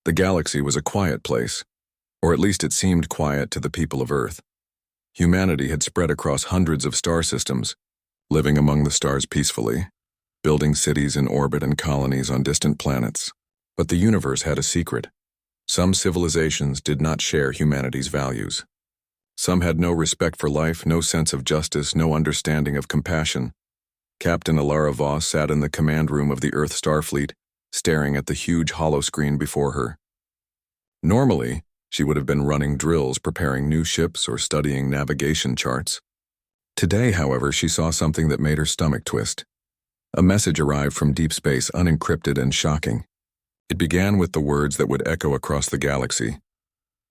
The galaxy was a quiet place, or at least it seemed quiet to the people of Earth. Humanity had spread across hundreds of star systems, living among the stars peacefully, building cities in orbit and colonies on distant planets. But the universe had a secret. Some civilizations did not share humanity's values. Some had no respect for life, no sense of justice, no understanding of compassion. Captain Alara Voss sat in the command room of the Earth Starfleet, staring at the huge holoscreen before her. Normally, she would have been running drills, preparing new ships, or studying navigation charts. Today, however, she saw something that made her stomach twist. A message arrived from deep space, unencrypted and shocking. It began with the words that would echo across the galaxy.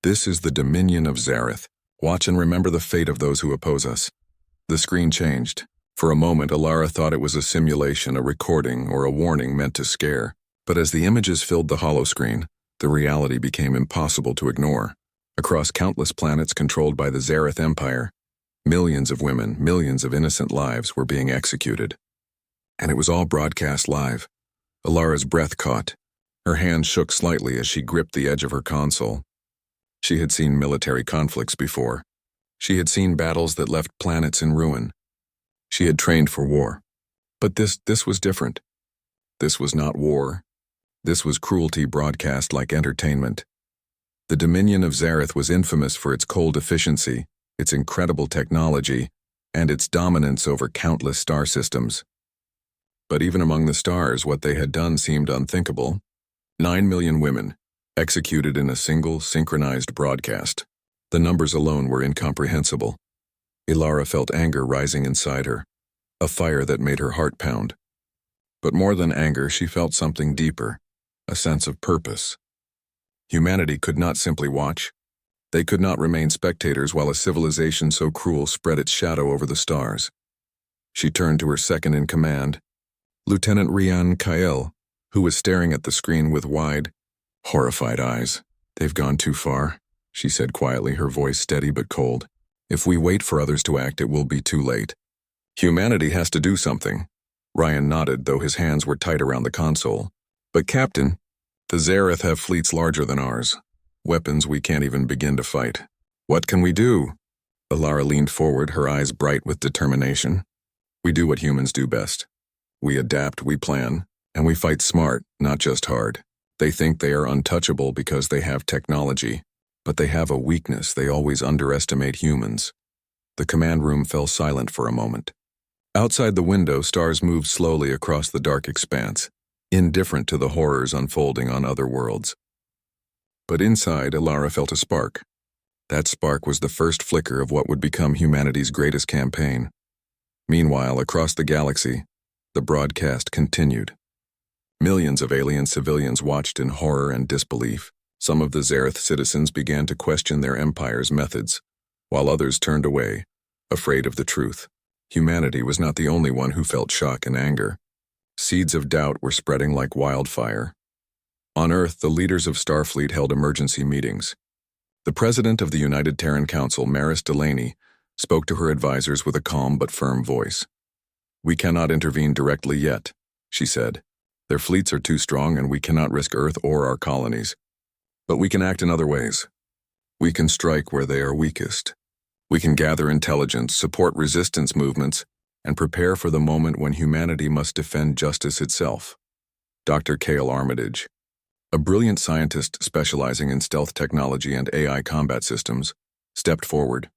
"This is the Dominion of Zareth. Watch and remember the fate of those who oppose us." The screen changed. For a moment, Alara thought it was a simulation, a recording, or a warning meant to scare. But as the images filled the holoscreen, the reality became impossible to ignore. Across countless planets controlled by the Zareth Empire, millions of women, millions of innocent lives were being executed. And it was all broadcast live. Alara's breath caught. Her hand shook slightly as she gripped the edge of her console. She had seen military conflicts before. She had seen battles that left planets in ruin. She had trained for war. But this was different. This was not war. This was cruelty broadcast like entertainment. The Dominion of Zareth was infamous for its cold efficiency, its incredible technology, and its dominance over countless star systems. But even among the stars, what they had done seemed unthinkable. 9 million women, executed in a single, synchronized broadcast. The numbers alone were incomprehensible. Alara felt anger rising inside her, a fire that made her heart pound. But more than anger, she felt something deeper, a sense of purpose. Humanity could not simply watch. They could not remain spectators while a civilization so cruel spread its shadow over the stars. She turned to her second-in-command, Lieutenant Rian Kael, who was staring at the screen with wide, horrified eyes. "They've gone too far," she said quietly, her voice steady but cold. "If we wait for others to act, it will be too late." "Humanity has to do something." Ryan nodded, though his hands were tight around the console. "But Captain, the Zareth have fleets larger than ours. Weapons we can't even begin to fight. What can we do?" Alara leaned forward, her eyes bright with determination. "We do what humans do best. We adapt, we plan, and we fight smart, not just hard. They think they are untouchable because they have technology, but they have a weakness: they always underestimate humans." The command room fell silent for a moment. Outside the window, stars moved slowly across the dark expanse, indifferent to the horrors unfolding on other worlds. But inside, Alara felt a spark. That spark was the first flicker of what would become humanity's greatest campaign. Meanwhile, across the galaxy, the broadcast continued. Millions of alien civilians watched in horror and disbelief. Some of the Zareth citizens began to question their empire's methods, while others turned away, afraid of the truth. Humanity was not the only one who felt shock and anger. Seeds of doubt were spreading like wildfire. On Earth, the leaders of Starfleet held emergency meetings. The president of the United Terran Council, Maris Delaney, spoke to her advisors with a calm but firm voice. "We cannot intervene directly yet," she said. "Their fleets are too strong and we cannot risk Earth or our colonies. But we can act in other ways. We can strike where they are weakest. We can gather intelligence, support resistance movements, and prepare for the moment when humanity must defend justice itself." Dr. Cale Armitage, a brilliant scientist specializing in stealth technology and AI combat systems, stepped forward.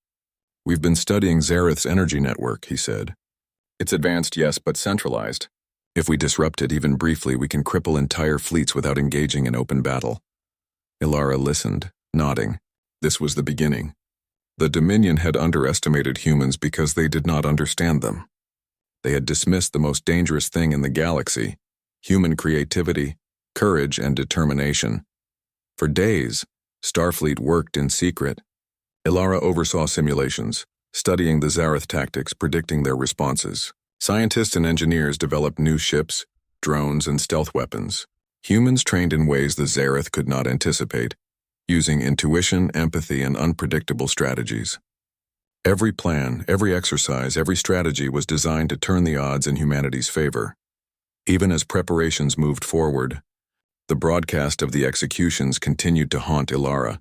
"We've been studying Zareth's energy network," he said. "It's advanced, yes, but centralized. If we disrupt it even briefly, we can cripple entire fleets without engaging in open battle." Alara listened, nodding. This was the beginning. The Dominion had underestimated humans because they did not understand them. They had dismissed the most dangerous thing in the galaxy: human creativity, courage, and determination. For days, Starfleet worked in secret. Alara oversaw simulations, studying the Zareth tactics, predicting their responses. Scientists and engineers developed new ships, drones, and stealth weapons. Humans trained in ways the Zareth could not anticipate, using intuition, empathy, and unpredictable strategies. Every plan, every exercise, every strategy was designed to turn the odds in humanity's favor. Even as preparations moved forward, The broadcast of the executions continued to haunt Ilara.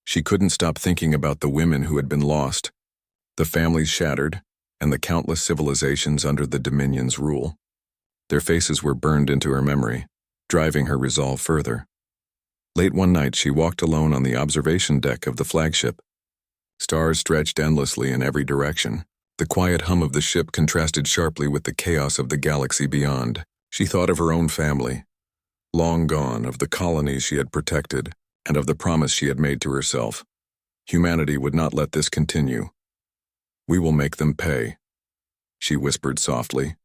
She couldn't stop thinking about the women who had been lost, the families shattered, and the countless civilizations under the Dominion's rule. Their faces were burned into her memory, driving her resolve further. Late one night, she walked alone on the observation deck of the flagship. Stars stretched endlessly in every direction. The quiet hum of the ship contrasted sharply with the chaos of the galaxy beyond. She thought of her own family, long gone, of the colonies she had protected, and of the promise she had made to herself. Humanity would not let this continue. "We will make them pay," she whispered softly,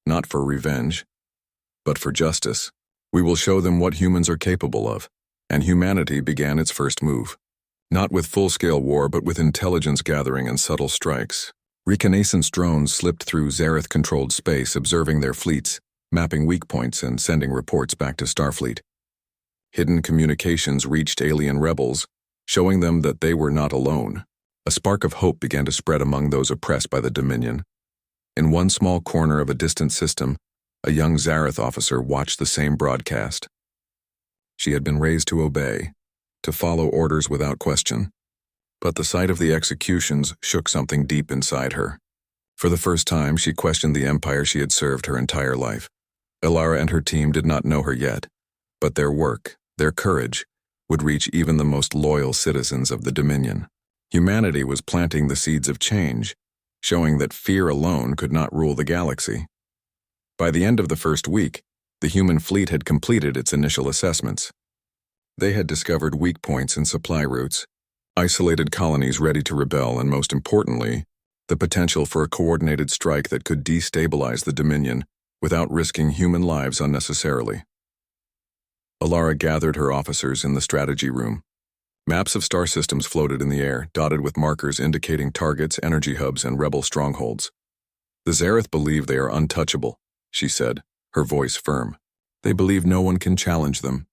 "not for revenge, but for justice. We will show them what humans are capable of." And humanity began its first move. Not with full-scale war, but with intelligence gathering and subtle strikes. Reconnaissance drones slipped through Zareth-controlled space, observing their fleets, mapping weak points and sending reports back to Starfleet. Hidden communications reached alien rebels, showing them that they were not alone. A spark of hope began to spread among those oppressed by the Dominion. In one small corner of a distant system, a young Zareth officer watched the same broadcast. She had been raised to obey, to follow orders without question. But the sight of the executions shook something deep inside her. For the first time, she questioned the empire she had served her entire life. Ilara and her team did not know her yet, but their work, their courage, would reach even the most loyal citizens of the Dominion. Humanity was planting the seeds of change, showing that fear alone could not rule the galaxy. By the end of the first week, the human fleet had completed its initial assessments. They had discovered weak points in supply routes, isolated colonies ready to rebel, and most importantly, the potential for a coordinated strike that could destabilize the Dominion without risking human lives unnecessarily. Ilara gathered her officers in the strategy room. Maps of star systems floated in the air, dotted with markers indicating targets, energy hubs, and rebel strongholds. "The Zareth believe they are untouchable," she said, her voice firm. "They believe no one can challenge them.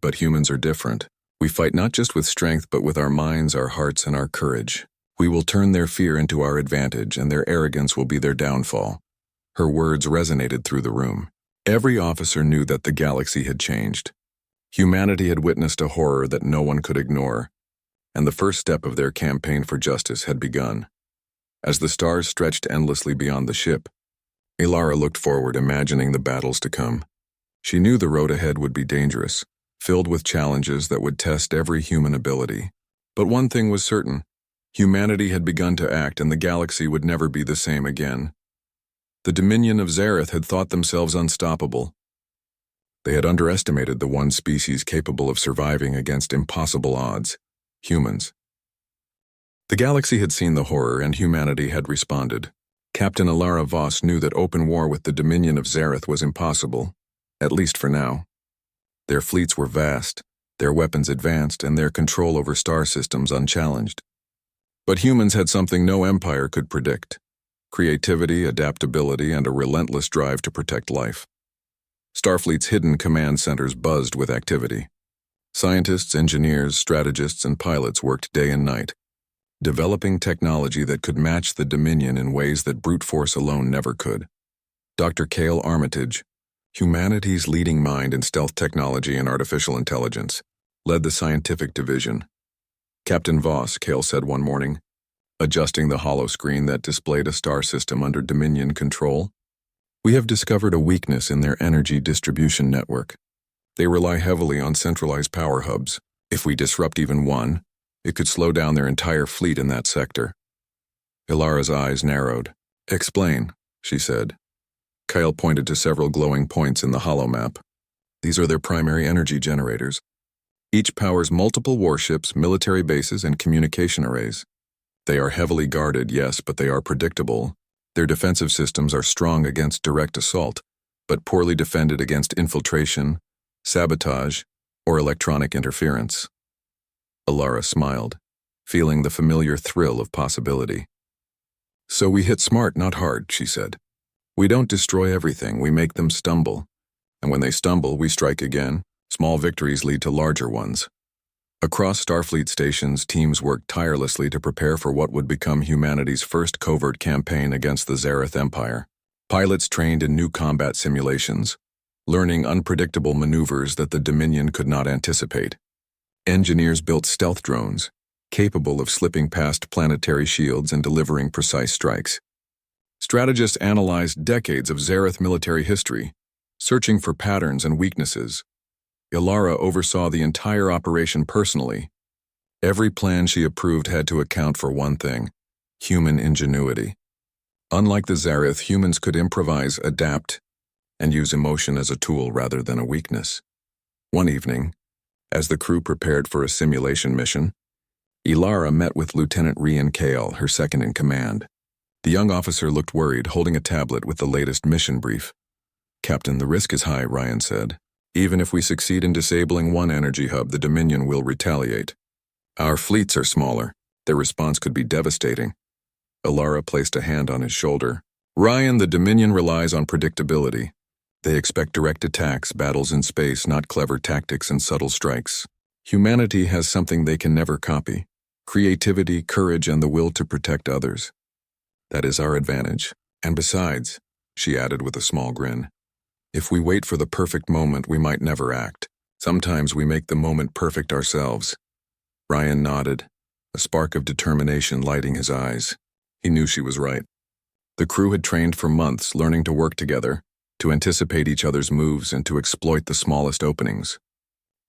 But humans are different. We fight not just with strength, but with our minds, our hearts, and our courage. We will turn their fear into our advantage, and their arrogance will be their downfall." Her words resonated through the room. Every officer knew that the galaxy had changed. Humanity had witnessed a horror that no one could ignore, and the first step of their campaign for justice had begun. As the stars stretched endlessly beyond the ship, Ilara looked forward, imagining the battles to come. She knew the road ahead would be dangerous, filled with challenges that would test every human ability. But one thing was certain: humanity had begun to act, and the galaxy would never be the same again. The Dominion of Zareth had thought themselves unstoppable. They had underestimated the one species capable of surviving against impossible odds: humans. The galaxy had seen the horror, and humanity had responded. Captain Ilara Voss knew that open war with the Dominion of Zareth was impossible, at least for now. Their fleets were vast, their weapons advanced, and their control over star systems unchallenged. But humans had something no empire could predict: creativity, adaptability, and a relentless drive to protect life. Starfleet's hidden command centers buzzed with activity. Scientists, engineers, strategists, and pilots worked day and night, developing technology that could match the Dominion in ways that brute force alone never could. Dr. Cale Armitage, humanity's leading mind in stealth technology and artificial intelligence, led the scientific division. "Captain Voss," Cale said one morning, adjusting the hollow screen that displayed a star system under Dominion control, "we have discovered a weakness in their energy distribution network. They rely heavily on centralized power hubs. If we disrupt even one, it could slow down their entire fleet in that sector." Ilara's eyes narrowed. "Explain," she said. Kyle pointed to several glowing points in the holomap. "These are their primary energy generators. Each powers multiple warships, military bases, and communication arrays. They are heavily guarded, yes, but they are predictable. Their defensive systems are strong against direct assault, but poorly defended against infiltration, sabotage, or electronic interference." Ilara smiled, feeling the familiar thrill of possibility. "So we hit smart, not hard," she said. "We don't destroy everything, we make them stumble. And when they stumble, we strike again. Small victories lead to larger ones." Across Starfleet stations, teams worked tirelessly to prepare for what would become humanity's first covert campaign against the Zareth Empire. Pilots trained in new combat simulations, learning unpredictable maneuvers that the Dominion could not anticipate. Engineers built stealth drones, capable of slipping past planetary shields and delivering precise strikes. Strategists analyzed decades of Zareth military history, searching for patterns and weaknesses. Ilara oversaw the entire operation personally. Every plan she approved had to account for one thing: human ingenuity. Unlike the Zareth, humans could improvise, adapt, and use emotion as a tool rather than a weakness. One evening, as the crew prepared for a simulation mission, Ilara met with Lieutenant Rian Kale, her second-in-command. The young officer looked worried, holding a tablet with the latest mission brief. "Captain, the risk is high," Ryan said. "Even if we succeed in disabling one energy hub, the Dominion will retaliate. Our fleets are smaller. Their response could be devastating." Ilara placed a hand on his shoulder. "Ryan, the Dominion relies on predictability. They expect direct attacks, battles in space, not clever tactics and subtle strikes. Humanity has something they can never copy: creativity, courage, and the will to protect others. That is our advantage. And besides," she added with a small grin, "if we wait for the perfect moment, we might never act. Sometimes we make the moment perfect ourselves." Ryan nodded, a spark of determination lighting his eyes. He knew she was right. The crew had trained for months, learning to work together, to anticipate each other's moves and to exploit the smallest openings.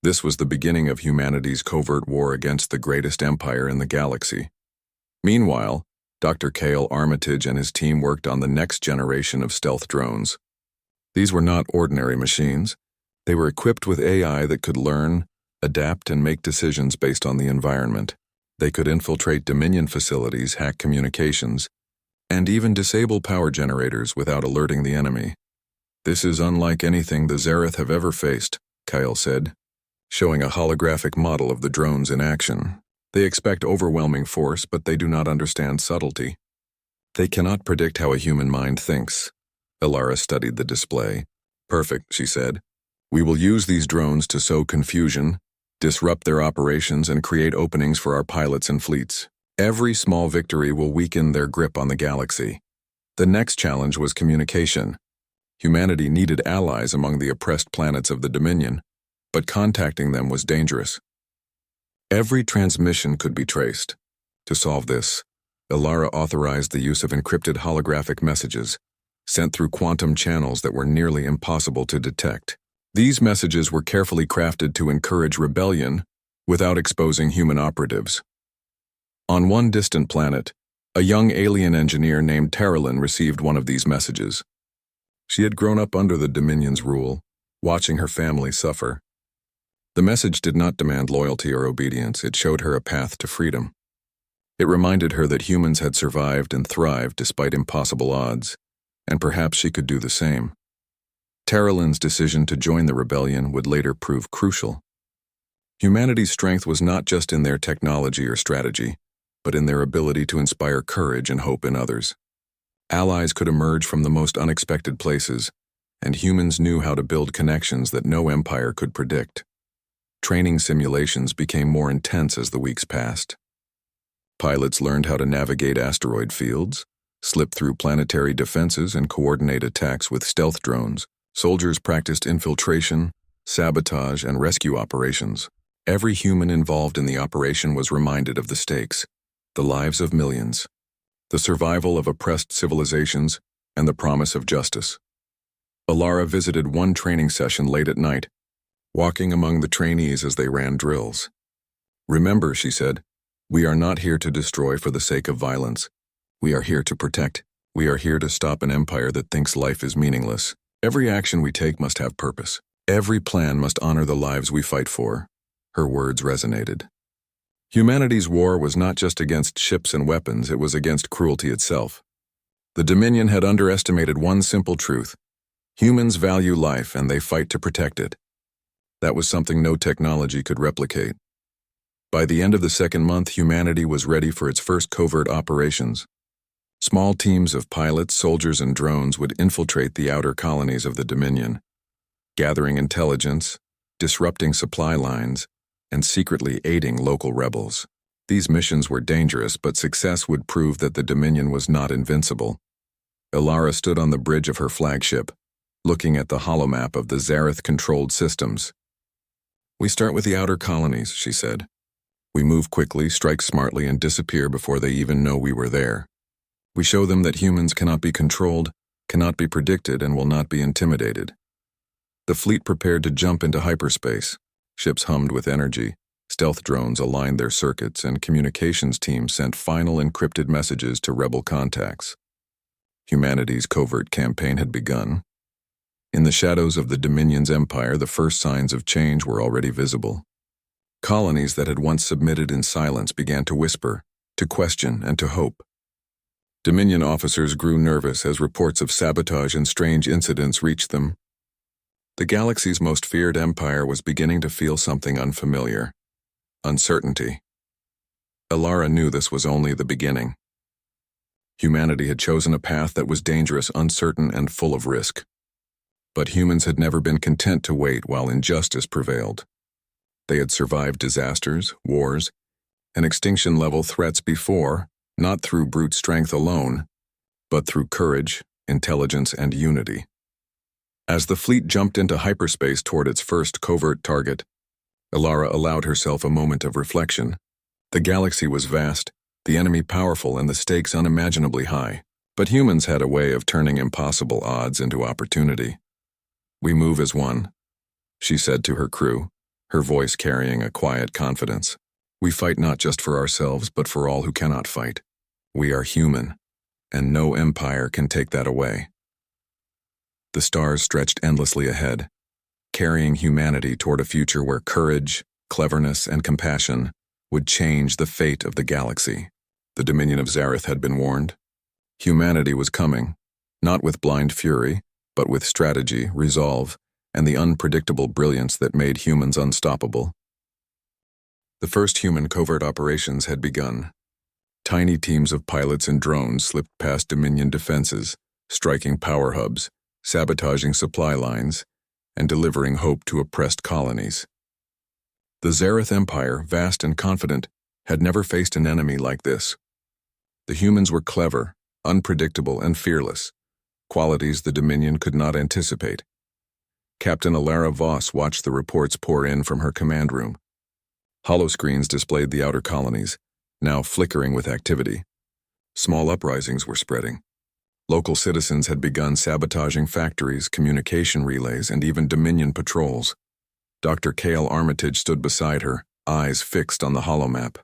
This was the beginning of humanity's covert war against the greatest empire in the galaxy. Meanwhile, Dr. Cale Armitage and his team worked on the next generation of stealth drones. These were not ordinary machines. They were equipped with AI that could learn, adapt, and make decisions based on the environment. They could infiltrate Dominion facilities, hack communications, and even disable power generators without alerting the enemy. "This is unlike anything the Zareth have ever faced," Kyle said, showing a holographic model of the drones in action. "They expect overwhelming force, but they do not understand subtlety. They cannot predict how a human mind thinks." Ilara studied the display. "Perfect," she said. "We will use these drones to sow confusion, disrupt their operations, and create openings for our pilots and fleets. Every small victory will weaken their grip on the galaxy." The next challenge was communication. Humanity needed allies among the oppressed planets of the Dominion, but contacting them was dangerous. Every transmission could be traced. To solve this, Ilara authorized the use of encrypted holographic messages, sent through quantum channels that were nearly impossible to detect. These messages were carefully crafted to encourage rebellion without exposing human operatives. On one distant planet, a young alien engineer named Taralyn received one of these messages. She had grown up under the Dominion's rule, watching her family suffer. The message did not demand loyalty or obedience. It showed her a path to freedom. It reminded her that humans had survived and thrived despite impossible odds, and perhaps she could do the same. Taralyn's decision to join the rebellion would later prove crucial. Humanity's strength was not just in their technology or strategy, but in their ability to inspire courage and hope in others. Allies could emerge from the most unexpected places, and humans knew how to build connections that no empire could predict. Training simulations became more intense as the weeks passed. Pilots learned how to navigate asteroid fields, slip through planetary defenses, and coordinate attacks with stealth drones. Soldiers practiced infiltration, sabotage, and rescue operations. Every human involved in the operation was reminded of the stakes: the lives of millions, the survival of oppressed civilizations, and the promise of justice. Ilara visited one training session late at night, walking among the trainees as they ran drills. "Remember," she said, "we are not here to destroy for the sake of violence. We are here to protect. We are here to stop an empire that thinks life is meaningless. Every action we take must have purpose. Every plan must honor the lives we fight for." Her words resonated. Humanity's war was not just against ships and weapons, it was against cruelty itself. The Dominion had underestimated one simple truth: humans value life and they fight to protect it. That was something no technology could replicate. By the end of the second month, humanity was ready for its first covert operations. Small teams of pilots, soldiers, and drones would infiltrate the outer colonies of the Dominion, gathering intelligence, disrupting supply lines, and secretly aiding local rebels. These missions were dangerous, but success would prove that the Dominion was not invincible. Ilara stood on the bridge of her flagship, looking at the holomap of the Zareth-controlled systems. "We start with the outer colonies," she said. "We move quickly, strike smartly, and disappear before they even know we were there. We show them that humans cannot be controlled, cannot be predicted, and will not be intimidated." The fleet prepared to jump into hyperspace. Ships hummed with energy, stealth drones aligned their circuits, and communications teams sent final encrypted messages to rebel contacts. Humanity's covert campaign had begun. In the shadows of the Dominion's empire, the first signs of change were already visible. Colonies that had once submitted in silence began to whisper, to question, and to hope. Dominion officers grew nervous as reports of sabotage and strange incidents reached them. The galaxy's most feared empire was beginning to feel something unfamiliar. Uncertainty. Alara knew this was only the beginning. Humanity had chosen a path that was dangerous, uncertain, and full of risk. But humans had never been content to wait while injustice prevailed. They had survived disasters, wars, and extinction-level threats before, not through brute strength alone, but through courage, intelligence, and unity. As the fleet jumped into hyperspace toward its first covert target, Alara allowed herself a moment of reflection. The galaxy was vast, the enemy powerful, and the stakes unimaginably high. But humans had a way of turning impossible odds into opportunity. "We move as one," she said to her crew, her voice carrying a quiet confidence. "We fight not just for ourselves, but for all who cannot fight. We are human, and no empire can take that away." The stars stretched endlessly ahead, carrying humanity toward a future where courage, cleverness, and compassion would change the fate of the galaxy. The Dominion of Zareth had been warned. Humanity was coming, not with blind fury, but with strategy, resolve, and the unpredictable brilliance that made humans unstoppable. The first human covert operations had begun. Tiny teams of pilots and drones slipped past Dominion defenses, striking power hubs, sabotaging supply lines, and delivering hope to oppressed colonies. The Zareth Empire, vast and confident, had never faced an enemy like this. The humans were clever, unpredictable, and fearless, qualities the Dominion could not anticipate. Captain Alara Voss watched the reports pour in from her command room. Holoscreens displayed the outer colonies, now flickering with activity. Small uprisings were spreading. Local citizens had begun sabotaging factories, communication relays, and even Dominion patrols. Dr. Cale Armitage stood beside her, eyes fixed on the holomap.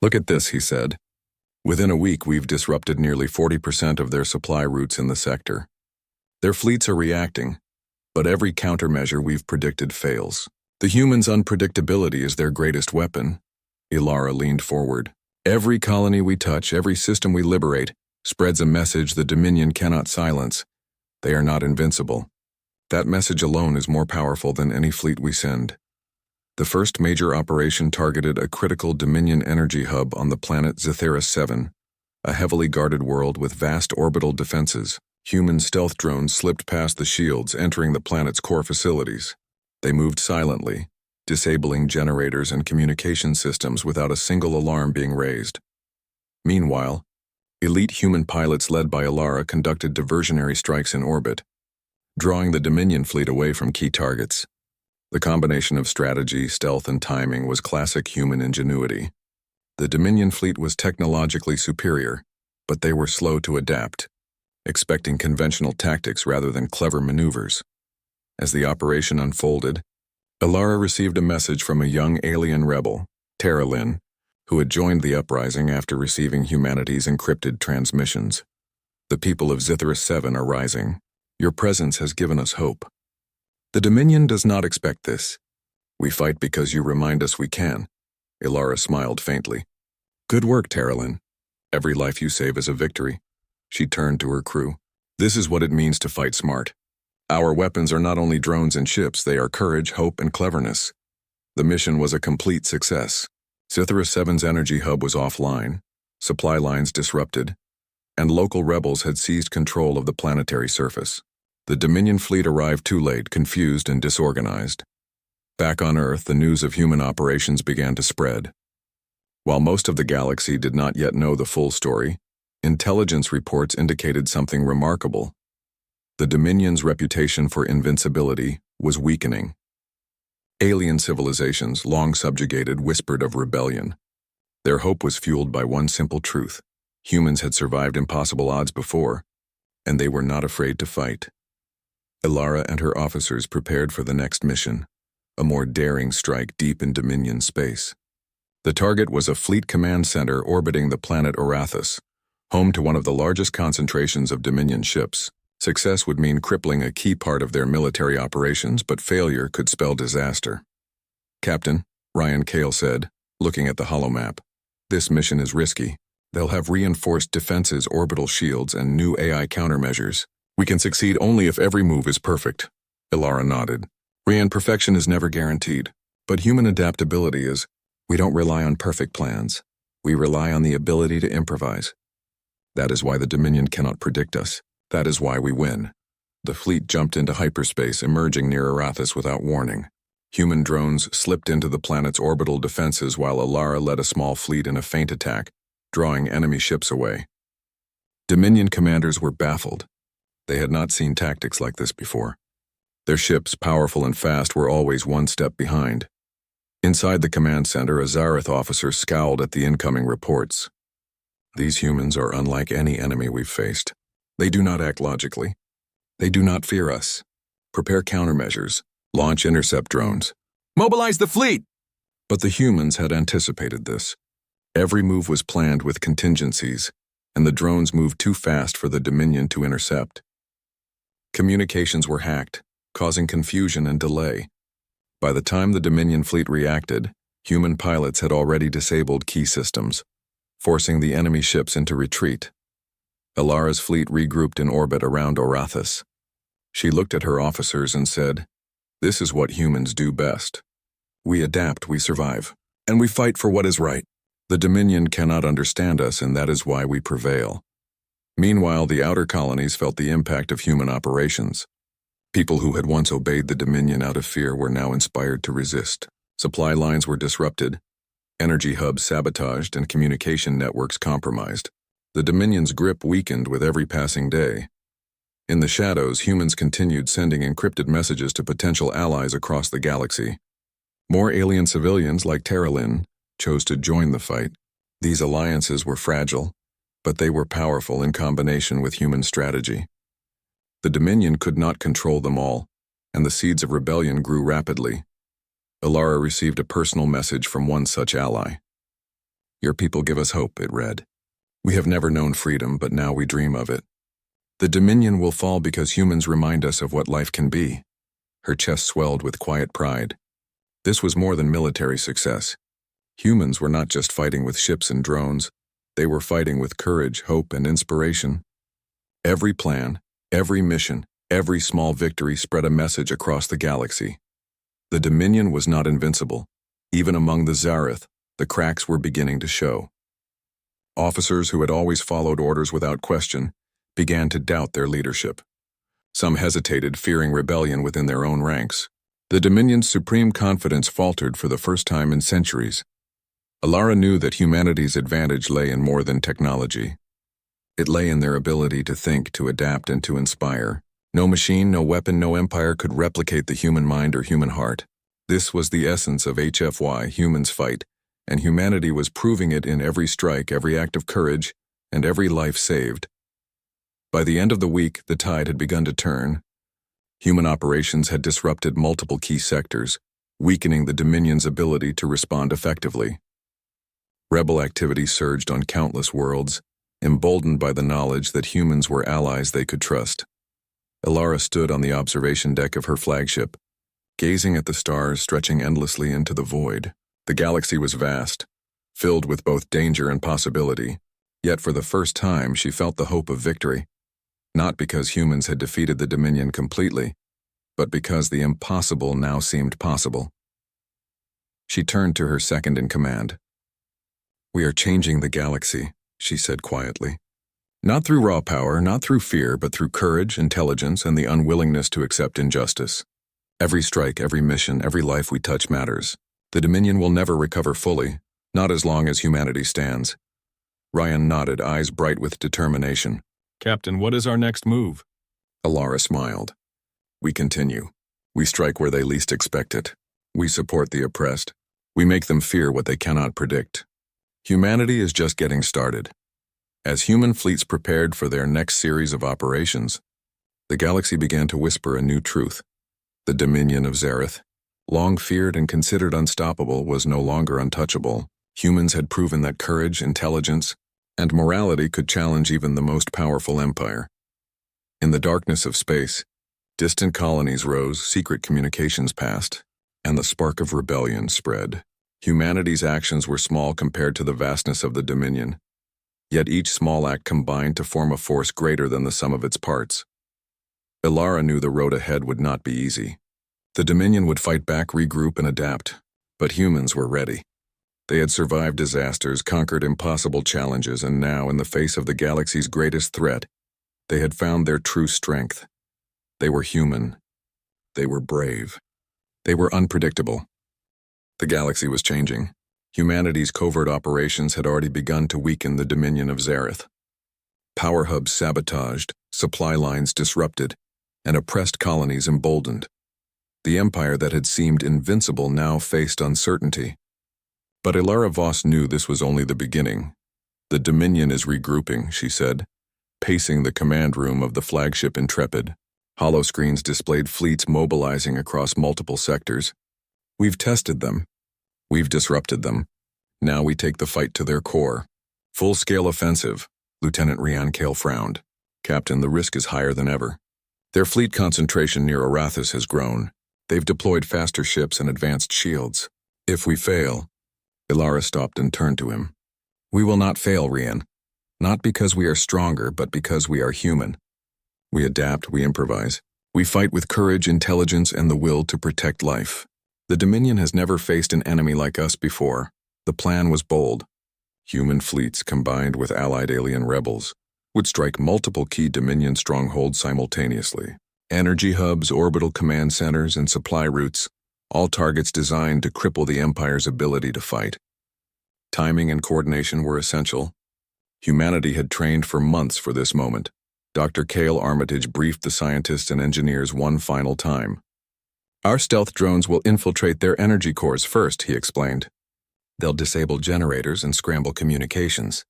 "Look at this," he said. "Within a week, we've disrupted nearly 40% of their supply routes in the sector. Their fleets are reacting, but every countermeasure we've predicted fails. The humans' unpredictability is their greatest weapon." Alara leaned forward. "Every colony we touch, every system we liberate, spreads a message the Dominion cannot silence. They are not invincible. That message alone is more powerful than any fleet we send." The first major operation targeted a critical Dominion energy hub on the planet Zethera 7, a heavily guarded world with vast orbital defenses. Human stealth drones slipped past the shields, entering the planet's core facilities. They moved silently, disabling generators and communication systems without a single alarm being raised. Meanwhile, elite human pilots led by Alara conducted diversionary strikes in orbit, drawing the Dominion fleet away from key targets. The combination of strategy, stealth, and timing was classic human ingenuity. The Dominion fleet was technologically superior, but they were slow to adapt, expecting conventional tactics rather than clever maneuvers. As the operation unfolded, Alara received a message from a young alien rebel, Terralyn, who had joined the uprising after receiving humanity's encrypted transmissions. "The people of Zethera 7 are rising. Your presence has given us hope. The Dominion does not expect this. We fight because you remind us we can." Alara smiled faintly. "Good work, Terralyn. Every life you save is a victory." She turned to her crew. "This is what it means to fight smart. Our weapons are not only drones and ships, they are courage, hope, and cleverness." The mission was a complete success. Zethera 7's energy hub was offline, supply lines disrupted, and local rebels had seized control of the planetary surface. The Dominion fleet arrived too late, confused and disorganized. Back on Earth, the news of human operations began to spread. While most of the galaxy did not yet know the full story, intelligence reports indicated something remarkable. The Dominion's reputation for invincibility was weakening. Alien civilizations, long subjugated, whispered of rebellion. Their hope was fueled by one simple truth: humans had survived impossible odds before, and they were not afraid to fight. Ilara and her officers prepared for the next mission, a more daring strike deep in Dominion space. The target was a fleet command center orbiting the planet Orathis, home to one of the largest concentrations of Dominion ships. Success would mean crippling a key part of their military operations, but failure could spell disaster. "Captain," Ryan Cale said, looking at the holomap, "this mission is risky. They'll have reinforced defenses, orbital shields, and new AI countermeasures. We can succeed only if every move is perfect." Ilara nodded. "Ryan, perfection is never guaranteed, but human adaptability is. We don't rely on perfect plans. We rely on the ability to improvise. That is why the Dominion cannot predict us. That is why we win." The fleet jumped into hyperspace, emerging near Arathis without warning. Human drones slipped into the planet's orbital defenses while Ilara led a small fleet in a feint attack, drawing enemy ships away. Dominion commanders were baffled. They had not seen tactics like this before. Their ships, powerful and fast, were always one step behind. Inside the command center, a Zareth officer scowled at the incoming reports. "These humans are unlike any enemy we've faced. They do not act logically. They do not fear us. Prepare countermeasures. Launch intercept drones. Mobilize the fleet!" But the humans had anticipated this. Every move was planned with contingencies, and the drones moved too fast for the Dominion to intercept. Communications were hacked, causing confusion and delay. By the time the Dominion fleet reacted, human pilots had already disabled key systems, forcing the enemy ships into retreat. Ilara's fleet regrouped in orbit around Orathis. She looked at her officers and said, "This is what humans do best. We adapt, we survive, and we fight for what is right. The Dominion cannot understand us, and that is why we prevail." Meanwhile, the outer colonies felt the impact of human operations. People who had once obeyed the Dominion out of fear were now inspired to resist. Supply lines were disrupted, energy hubs sabotaged, and communication networks compromised. The Dominion's grip weakened with every passing day. In the shadows, humans continued sending encrypted messages to potential allies across the galaxy. More alien civilians, like Terralin, chose to join the fight. These alliances were fragile, but they were powerful in combination with human strategy. The Dominion could not control them all, and the seeds of rebellion grew rapidly. Ilara received a personal message from one such ally. "Your people give us hope," it read. "We have never known freedom, but now we dream of it. The Dominion will fall because humans remind us of what life can be." Her chest swelled with quiet pride. This was more than military success. Humans were not just fighting with ships and drones. They were fighting with courage, hope, and inspiration. Every plan, every mission, every small victory spread a message across the galaxy. The Dominion was not invincible. Even among the Zareth, the cracks were beginning to show. Officers who had always followed orders without question began to doubt their leadership. Some hesitated, fearing rebellion within their own ranks. The Dominion's supreme confidence faltered for the first time in centuries. Ilara knew that humanity's advantage lay in more than technology. It lay in their ability to think, to adapt, and to inspire. No machine, no weapon, no empire could replicate the human mind or human heart. This was the essence of HFY, humans fight, and humanity was proving it in every strike, every act of courage, and every life saved. By the end of the week, the tide had begun to turn. Human operations had disrupted multiple key sectors, weakening the Dominion's ability to respond effectively. Rebel activity surged on countless worlds, emboldened by the knowledge that humans were allies they could trust. Ilara stood on the observation deck of her flagship, gazing at the stars stretching endlessly into the void. The galaxy was vast, filled with both danger and possibility, yet for the first time she felt the hope of victory. Not because humans had defeated the Dominion completely, but because the impossible now seemed possible. She turned to her second-in-command. "We are changing the galaxy," she said quietly. "Not through raw power, not through fear, but through courage, intelligence, and the unwillingness to accept injustice. Every strike, every mission, every life we touch matters. The Dominion will never recover fully, not as long as humanity stands." Ryan nodded, eyes bright with determination. "Captain, what is our next move?" Alara smiled. We continue. We strike where they least expect it. We support the oppressed. We make them fear what they cannot predict. Humanity is just getting started. As human fleets prepared for their next series of operations, the galaxy began to whisper a new truth. The dominion of Zareth, long feared and considered unstoppable, was no longer untouchable. Humans had proven that courage, intelligence, and morality could challenge even the most powerful empire. In the darkness of space, distant colonies rose, secret communications passed, and the spark of rebellion spread. Humanity's actions were small compared to the vastness of the Dominion, yet each small act combined to form a force greater than the sum of its parts. Alara knew the road ahead would not be easy. The Dominion would fight back, regroup, and adapt, but humans were ready. They had survived disasters, conquered impossible challenges, and now, in the face of the galaxy's greatest threat, they had found their true strength. They were human. They were brave. They were unpredictable. The galaxy was changing. Humanity's covert operations had already begun to weaken the Dominion of Zareth. Power hubs sabotaged, supply lines disrupted, and oppressed colonies emboldened. The empire that had seemed invincible now faced uncertainty. But Alara Voss knew this was only the beginning. The Dominion is regrouping, she said, pacing the command room of the flagship Intrepid. Holoscreens displayed fleets mobilizing across multiple sectors. We've tested them. We've disrupted them. Now we take the fight to their core. Full-scale offensive, Lieutenant Rian Kale frowned. Captain, the risk is higher than ever. Their fleet concentration near Arathis has grown. They've deployed faster ships and advanced shields. If we fail... Alara stopped and turned to him. We will not fail, Rian. Not because we are stronger, but because we are human. We adapt, we improvise. We fight with courage, intelligence, and the will to protect life. The Dominion has never faced an enemy like us before. The plan was bold. Human fleets combined with allied alien rebels would strike multiple key Dominion strongholds simultaneously. Energy hubs, orbital command centers, and supply routes, all targets designed to cripple the Empire's ability to fight. Timing and coordination were essential. Humanity had trained for months for this moment. Dr. Cale Armitage briefed the scientists and engineers one final time. Our stealth drones will infiltrate their energy cores first, he explained. They'll disable generators and scramble communications.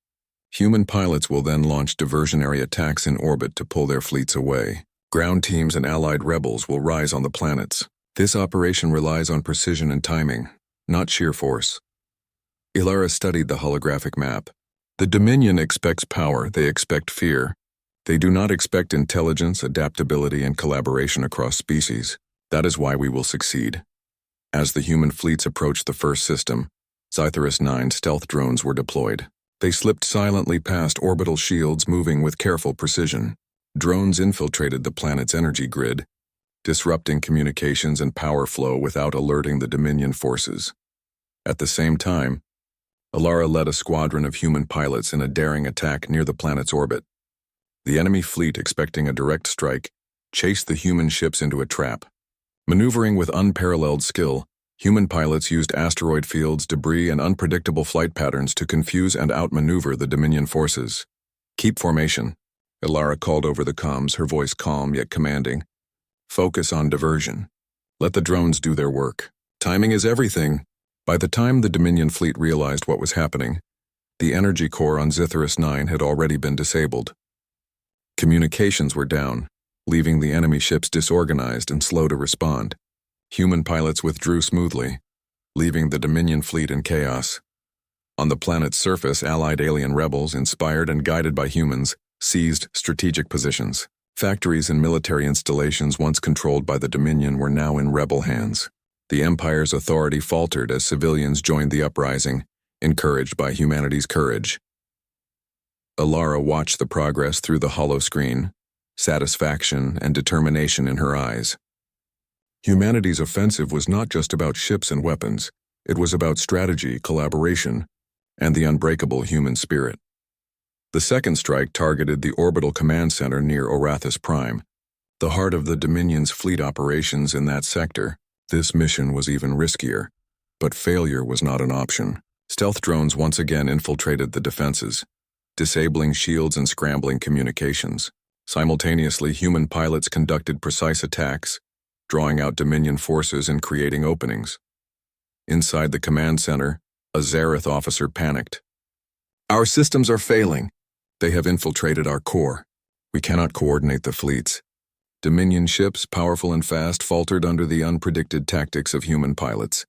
Human pilots will then launch diversionary attacks in orbit to pull their fleets away. Ground teams and allied rebels will rise on the planets. This operation relies on precision and timing, not sheer force. Alara studied the holographic map. The Dominion expects power, they expect fear. They do not expect intelligence, adaptability, and collaboration across species. That is why we will succeed. As the human fleets approached the first system, Scytherus 9 stealth drones were deployed. They slipped silently past orbital shields, moving with careful precision. Drones infiltrated the planet's energy grid, disrupting communications and power flow without alerting the Dominion forces. At the same time, Alara led a squadron of human pilots in a daring attack near the planet's orbit. The enemy fleet, expecting a direct strike, chased the human ships into a trap. Maneuvering with unparalleled skill, human pilots used asteroid fields, debris, and unpredictable flight patterns to confuse and outmaneuver the Dominion forces. Keep formation, Alara called over the comms, her voice calm yet commanding. Focus on diversion. Let the drones do their work. Timing is everything. By the time the Dominion fleet realized what was happening, the energy core on Scytherus 9 had already been disabled. Communications were down, leaving the enemy ships disorganized and slow to respond. Human pilots withdrew smoothly, leaving the Dominion fleet in chaos. On the planet's surface, allied alien rebels, inspired and guided by humans, seized strategic positions. Factories and military installations once controlled by the Dominion were now in rebel hands. The Empire's authority faltered as civilians joined the uprising, encouraged by humanity's courage. Alara watched the progress through the holoscreen, satisfaction and determination in her eyes. Humanity's offensive was not just about ships and weapons, it was about strategy, collaboration, and the unbreakable human spirit. The second strike targeted the orbital command center near Arathis Prime, the heart of the Dominion's fleet operations in that sector. This mission was even riskier, but failure was not an option. Stealth drones once again infiltrated the defenses, disabling shields and scrambling communications. Simultaneously, human pilots conducted precise attacks, drawing out Dominion forces and creating openings. Inside the command center, a Zareth officer panicked. "Our systems are failing. They have infiltrated our core. We cannot coordinate the fleets." Dominion ships, powerful and fast, faltered under the unpredicted tactics of human pilots.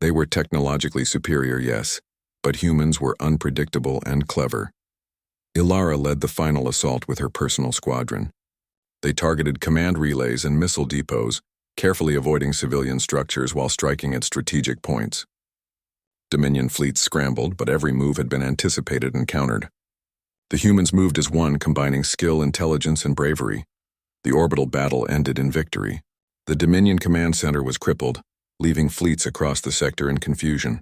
They were technologically superior, yes, but humans were unpredictable and clever. Ilara led the final assault with her personal squadron. They targeted command relays and missile depots, carefully avoiding civilian structures while striking at strategic points. Dominion fleets scrambled, but every move had been anticipated and countered. The humans moved as one, combining skill, intelligence, and bravery. The orbital battle ended in victory. The Dominion command center was crippled, leaving fleets across the sector in confusion.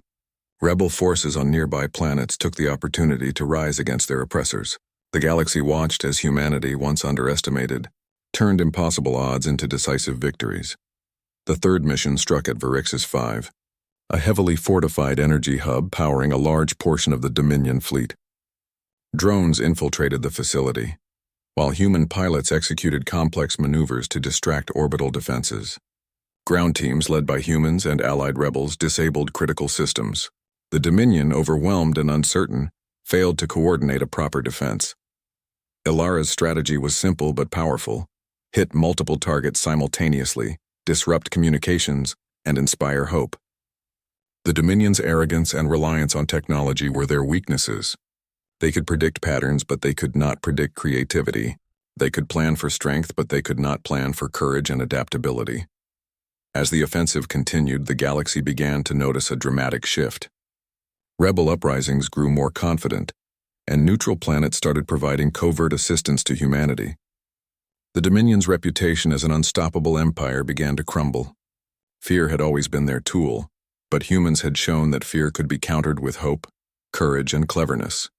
Rebel forces on nearby planets took the opportunity to rise against their oppressors. The galaxy watched as humanity, once underestimated, turned impossible odds into decisive victories. The third mission struck at Varixis 5, a heavily fortified energy hub powering a large portion of the Dominion fleet. Drones infiltrated the facility, while human pilots executed complex maneuvers to distract orbital defenses. Ground teams led by humans and allied rebels disabled critical systems. The Dominion, overwhelmed and uncertain, failed to coordinate a proper defense. Ilara's strategy was simple but powerful: hit multiple targets simultaneously, disrupt communications, and inspire hope. The Dominion's arrogance and reliance on technology were their weaknesses. They could predict patterns, but they could not predict creativity. They could plan for strength, but they could not plan for courage and adaptability. As the offensive continued, the galaxy began to notice a dramatic shift. Rebel uprisings grew more confident, and neutral planets started providing covert assistance to humanity. The Dominion's reputation as an unstoppable empire began to crumble. Fear had always been their tool, but humans had shown that fear could be countered with hope, courage, and cleverness.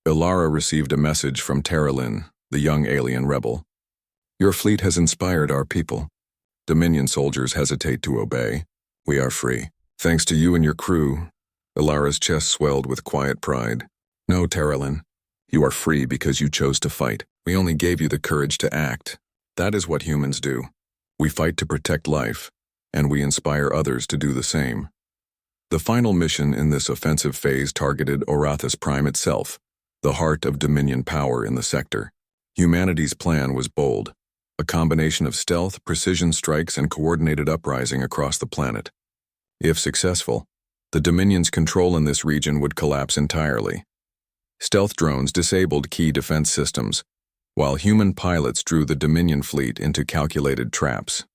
Ilara received a message from Terralyn, the young alien rebel. "Your fleet has inspired our people. Dominion soldiers hesitate to obey. We are free. Thanks to you and your crew." Ilara's chest swelled with quiet pride. "No, Terralyn. You are free because you chose to fight. We only gave you the courage to act. That is what humans do. We fight to protect life, and we inspire others to do the same." The final mission in this offensive phase targeted Orathis Prime itself, the heart of Dominion power in the sector. Humanity's plan was bold: a combination of stealth, precision strikes, and coordinated uprising across the planet. If successful, the Dominion's control in this region would collapse entirely. Stealth drones disabled key defense systems, while human pilots drew the Dominion fleet into calculated traps.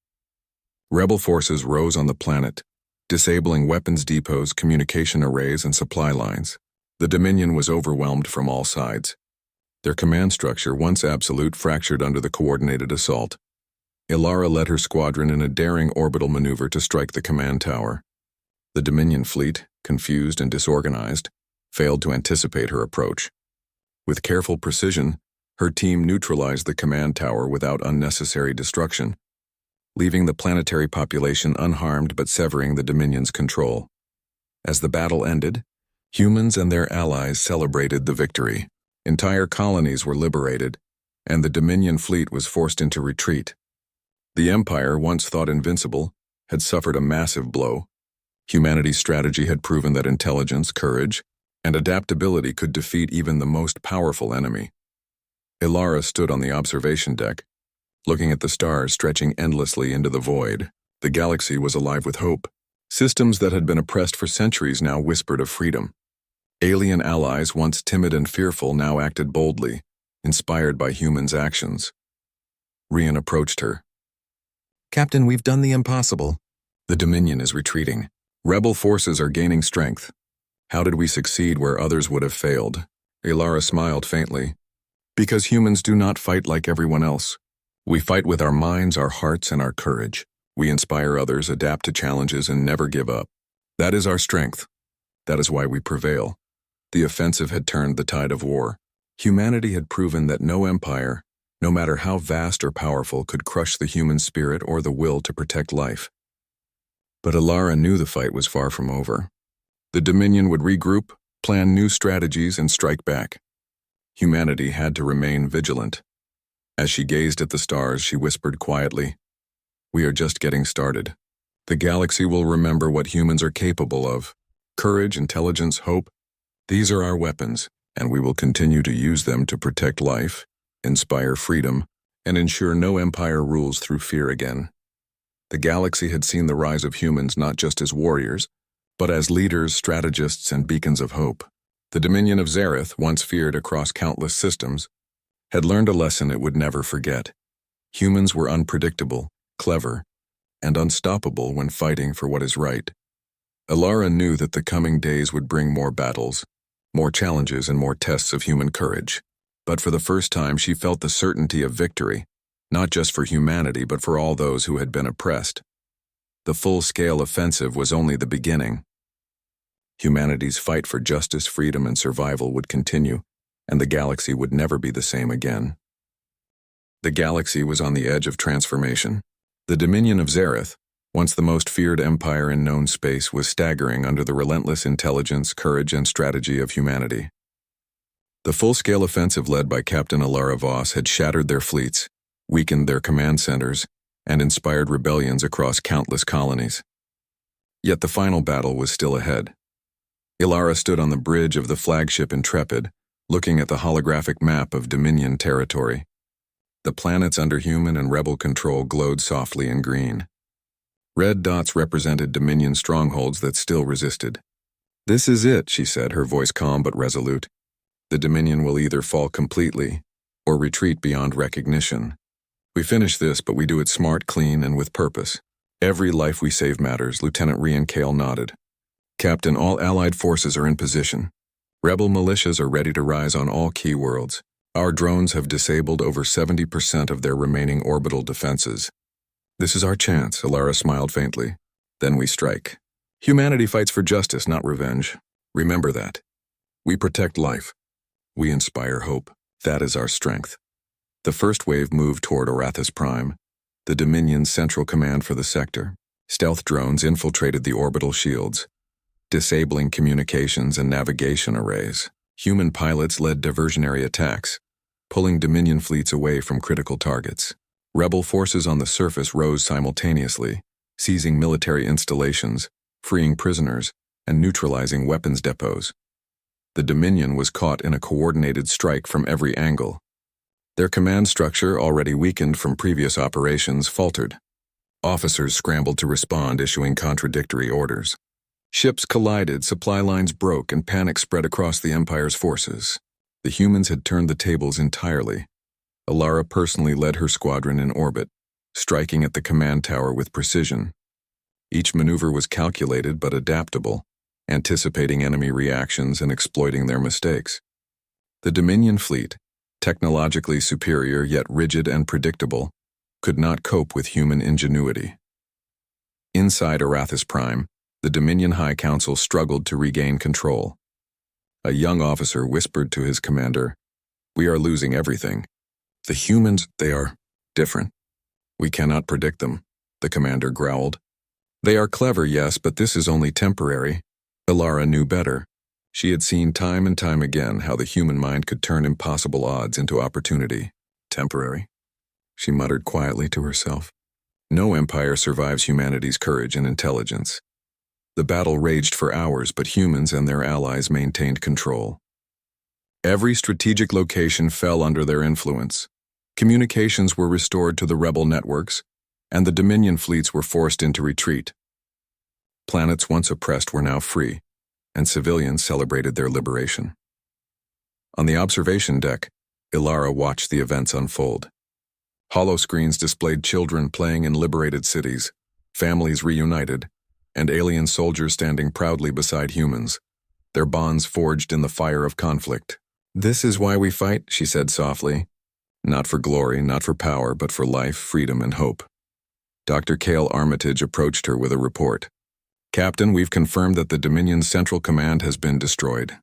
Rebel forces rose on the planet, disabling weapons depots, communication arrays, and supply lines. The Dominion was overwhelmed from all sides. Their command structure, once absolute, fractured under the coordinated assault. Ilara led her squadron in a daring orbital maneuver to strike the command tower. The Dominion fleet, confused and disorganized, failed to anticipate her approach. With careful precision, her team neutralized the command tower without unnecessary destruction, leaving the planetary population unharmed but severing the Dominion's control. As the battle ended, humans and their allies celebrated the victory. Entire colonies were liberated, and the Dominion fleet was forced into retreat. The Empire, once thought invincible, had suffered a massive blow. Humanity's strategy had proven that intelligence, courage, and adaptability could defeat even the most powerful enemy. Ilara stood on the observation deck, looking at the stars stretching endlessly into the void. The galaxy was alive with hope. Systems that had been oppressed for centuries now whispered of freedom. Alien allies, once timid and fearful, now acted boldly, inspired by humans' actions. Rian approached her. "Captain, we've done the impossible. The Dominion is retreating. Rebel forces are gaining strength. How did we succeed where others would have failed?" Ilara smiled faintly. "Because humans do not fight like everyone else. We fight with our minds, our hearts, and our courage. We inspire others, adapt to challenges, and never give up. That is our strength. That is why we prevail." The offensive had turned the tide of war. Humanity had proven that no empire, no matter how vast or powerful, could crush the human spirit or the will to protect life. But Ilara knew the fight was far from over. The Dominion would regroup, plan new strategies, and strike back. Humanity had to remain vigilant. As she gazed at the stars, she whispered quietly, "We are just getting started. The galaxy will remember what humans are capable of. Courage, intelligence, hope. These are our weapons, and we will continue to use them to protect life, inspire freedom, and ensure no empire rules through fear again." The galaxy had seen the rise of humans not just as warriors, but as leaders, strategists, and beacons of hope. The Dominion of Zareth, once feared across countless systems, had learned a lesson it would never forget. Humans were unpredictable, clever, and unstoppable when fighting for what is right. Alara knew that the coming days would bring more battles, more challenges, and more tests of human courage. But for the first time, she felt the certainty of victory, not just for humanity, but for all those who had been oppressed. The full-scale offensive was only the beginning. Humanity's fight for justice, freedom, and survival would continue, and the galaxy would never be the same again. The galaxy was on the edge of transformation. The Dominion of Zareth, once the most feared empire in known space, was staggering under the relentless intelligence, courage, and strategy of humanity. The full-scale offensive led by Captain Alara Voss had shattered their fleets, weakened their command centers, and inspired rebellions across countless colonies. Yet the final battle was still ahead. Alara stood on the bridge of the flagship Intrepid, looking at the holographic map of Dominion territory. The planets under human and rebel control glowed softly in green. Red dots represented Dominion strongholds that still resisted. "This is it," she said, her voice calm but resolute. "The Dominion will either fall completely or retreat beyond recognition. We finish this, but we do it smart, clean, and with purpose. Every life we save matters." Lieutenant Rian Kale nodded. "Captain, all Allied forces are in position. Rebel militias are ready to rise on all key worlds. Our drones have disabled over 70% of their remaining orbital defenses. This is our chance," Alara smiled faintly. "Then we strike. Humanity fights for justice, not revenge. Remember that. We protect life. We inspire hope. That is our strength." The first wave moved toward Arathis Prime, the Dominion's central command for the sector. Stealth drones infiltrated the orbital shields, disabling communications and navigation arrays. Human pilots led diversionary attacks, pulling Dominion fleets away from critical targets. Rebel forces on the surface rose simultaneously, seizing military installations, freeing prisoners, and neutralizing weapons depots. The Dominion was caught in a coordinated strike from every angle. Their command structure, already weakened from previous operations, faltered. Officers scrambled to respond, issuing contradictory orders. Ships collided, supply lines broke, and panic spread across the Empire's forces. The humans had turned the tables entirely. Alara personally led her squadron in orbit, striking at the command tower with precision. Each maneuver was calculated but adaptable, anticipating enemy reactions and exploiting their mistakes. The Dominion fleet, technologically superior yet rigid and predictable, could not cope with human ingenuity. Inside Arathis Prime, the Dominion High Council struggled to regain control. A young officer whispered to his commander, "We are losing everything. The humans, they are different. We cannot predict them," the commander growled. "They are clever, yes, but this is only temporary." Alara knew better. She had seen time and time again how the human mind could turn impossible odds into opportunity. "Temporary?" she muttered quietly to herself. No empire survives humanity's courage and intelligence. The battle raged for hours, but humans and their allies maintained control. Every strategic location fell under their influence. Communications were restored to the rebel networks, and the Dominion fleets were forced into retreat. Planets once oppressed were now free, and civilians celebrated their liberation. On the observation deck, Alara watched the events unfold. Holoscreens displayed children playing in liberated cities, families reunited, and alien soldiers standing proudly beside humans, their bonds forged in the fire of conflict. "This is why we fight," she said softly. "Not for glory, not for power, but for life, freedom, and hope." Dr. Cale Armitage approached her with a report. "Captain, we've confirmed that the Dominion's Central Command has been destroyed.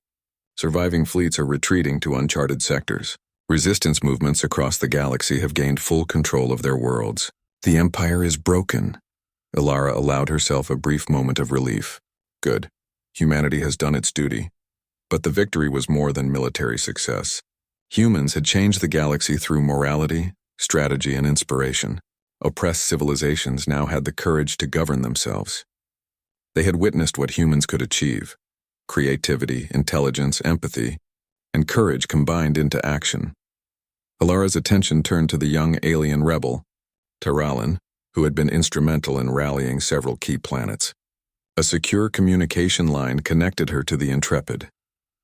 Surviving fleets are retreating to uncharted sectors. Resistance movements across the galaxy have gained full control of their worlds. The Empire is broken." Alara allowed herself a brief moment of relief. Good. Humanity has done its duty. But the victory was more than military success. Humans had changed the galaxy through morality, strategy, and inspiration. Oppressed civilizations now had the courage to govern themselves. They had witnessed what humans could achieve: creativity, intelligence, empathy, and courage combined into action. Alara's attention turned to the young alien rebel, Taralin, who had been instrumental in rallying several key planets. A secure communication line connected her to the Intrepid.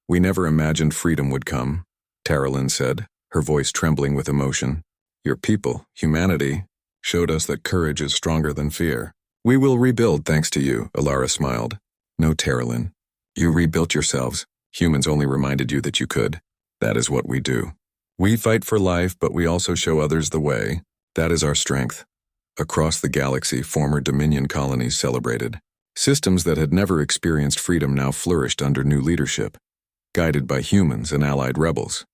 "We never imagined freedom would come," Taralin said, her voice trembling with emotion. "Your people, humanity, showed us that courage is stronger than fear. We will rebuild thanks to you," Alara smiled. "No, Taralin. You rebuilt yourselves. Humans only reminded you that you could. That is what we do. We fight for life, but we also show others the way. That is our strength." Across the galaxy, former Dominion colonies celebrated. Systems that had never experienced freedom now flourished under new leadership, guided by humans and allied rebels.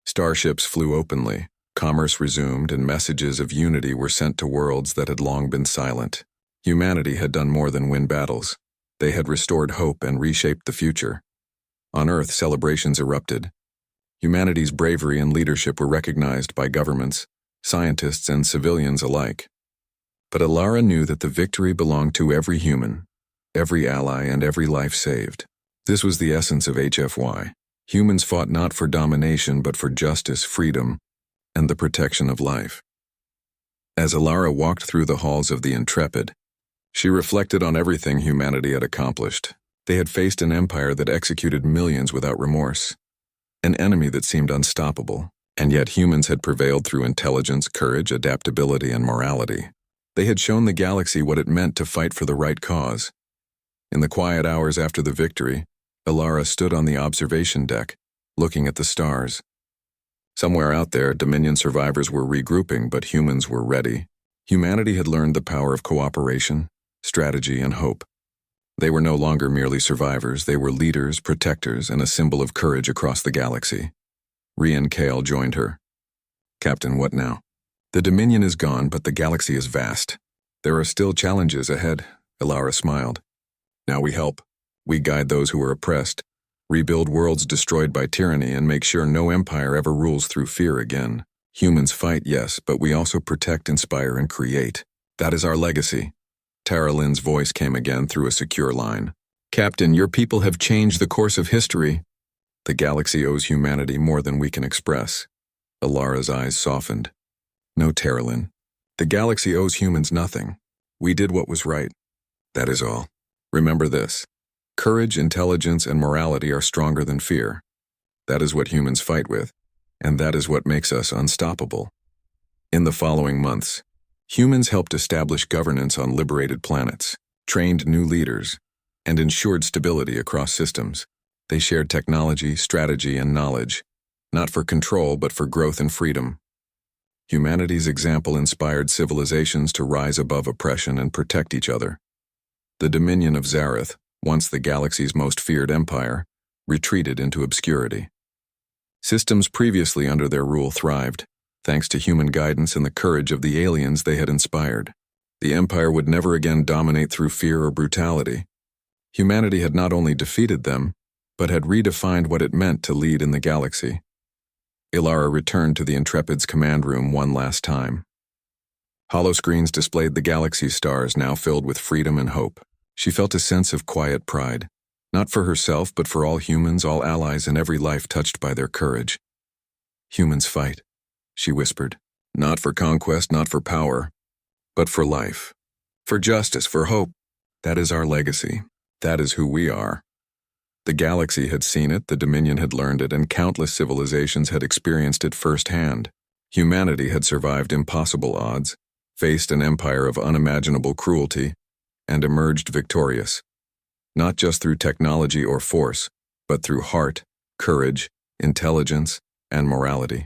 Starships flew openly, commerce resumed, and messages of unity were sent to worlds that had long been silent. Humanity had done more than win battles. They had restored hope and reshaped the future. On Earth, celebrations erupted. Humanity's bravery and leadership were recognized by governments, scientists, and civilians alike. But Alara knew that the victory belonged to every human, every ally, and every life saved. This was the essence of HFY. Humans fought not for domination but for justice, freedom, and the protection of life. As Alara walked through the halls of the Intrepid, she reflected on everything humanity had accomplished. They had faced an empire that executed millions without remorse, an enemy that seemed unstoppable, and yet humans had prevailed through intelligence, courage, adaptability, and morality. They had shown the galaxy what it meant to fight for the right cause. In the quiet hours after the victory, Alara stood on the observation deck, looking at the stars. Somewhere out there, Dominion survivors were regrouping, but humans were ready. Humanity had learned the power of cooperation, strategy, and hope. They were no longer merely survivors, they were leaders, protectors, and a symbol of courage across the galaxy. Rian Kale joined her. "Captain, what now?" "The Dominion is gone, but the galaxy is vast. There are still challenges ahead," Alara smiled. "Now we help. We guide those who are oppressed, rebuild worlds destroyed by tyranny, and make sure no empire ever rules through fear again. Humans fight, yes, but we also protect, inspire, and create. That is our legacy." Taralin's voice came again through a secure line. "Captain, your people have changed the course of history. The galaxy owes humanity more than we can express." Alara's eyes softened. "No, Taralin. The galaxy owes humans nothing. We did what was right. That is all. Remember this. Courage, intelligence, and morality are stronger than fear. That is what humans fight with, and that is what makes us unstoppable." In the following months, humans helped establish governance on liberated planets, trained new leaders, and ensured stability across systems. They shared technology, strategy, and knowledge, not for control but for growth and freedom. Humanity's example inspired civilizations to rise above oppression and protect each other. The Dominion of Zareth, once the galaxy's most feared empire, retreated into obscurity. Systems previously under their rule thrived, thanks to human guidance and the courage of the aliens they had inspired. The empire would never again dominate through fear or brutality. Humanity had not only defeated them, but had redefined what it meant to lead in the galaxy. Alara returned to the Intrepid's command room one last time. Holoscreens displayed the galaxy's stars, now filled with freedom and hope. She felt a sense of quiet pride, not for herself but for all humans, all allies, and every life touched by their courage. "Humans fight," she whispered. "Not for conquest, not for power, but for life. For justice, for hope. That is our legacy. That is who we are." The galaxy had seen it, the Dominion had learned it, and countless civilizations had experienced it firsthand. Humanity had survived impossible odds, faced an empire of unimaginable cruelty, and emerged victorious. Not just through technology or force, but through heart, courage, intelligence, and morality.